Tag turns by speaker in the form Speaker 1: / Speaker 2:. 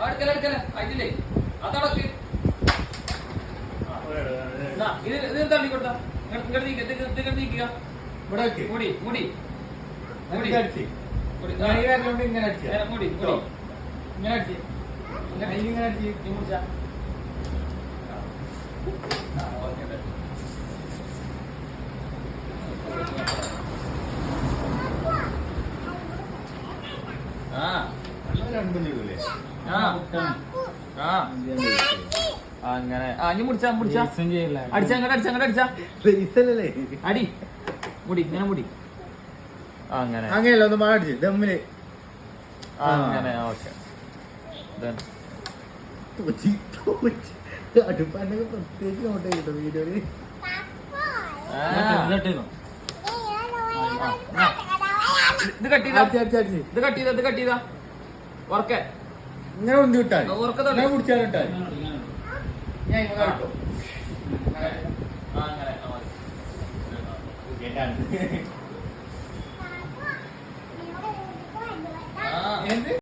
Speaker 1: അടുക്കല ആയിട്ടില്ലേ അതടക്ക് ഇത് തള്ളി കൊടുത്താ നീക്കുക നീക്കുക മുടി മുടി മുടി ഇങ്ങനെ മുടി മുടി ഇങ്ങനെ അടിച്ച് ഇങ്ങനെ അടിച്ച് മുറിച്ച അങ്ങനെ ഇനി മുടിച്ചാ അടിച്ചങ്ങോട്ട് അടിച്ചാ അടി മുടി ഇങ്ങനെ മുടി അങ്ങനെ
Speaker 2: അങ്ങനെയല്ല ഒന്ന് മാടിച്ച് ദമ്മില്
Speaker 1: അങ്ങനെ ഓക്കെ
Speaker 2: അടുപ്പാനൊക്കെ പ്രത്യേകിച്ച് നോട്ട് ചെയ്തോ വീഡിയോയില്
Speaker 1: ഇത് കട്ടിയതാ ഉറക്കെ
Speaker 2: ഇങ്ങനെ ഉന്തി വിട്ടാൽ
Speaker 1: ഉറക്കത്തോടെ
Speaker 2: കുടിച്ചാൽ വിട്ടാൽ ഞാൻ ഇങ്ങനെ കേട്ടോ
Speaker 1: അങ്ങനെ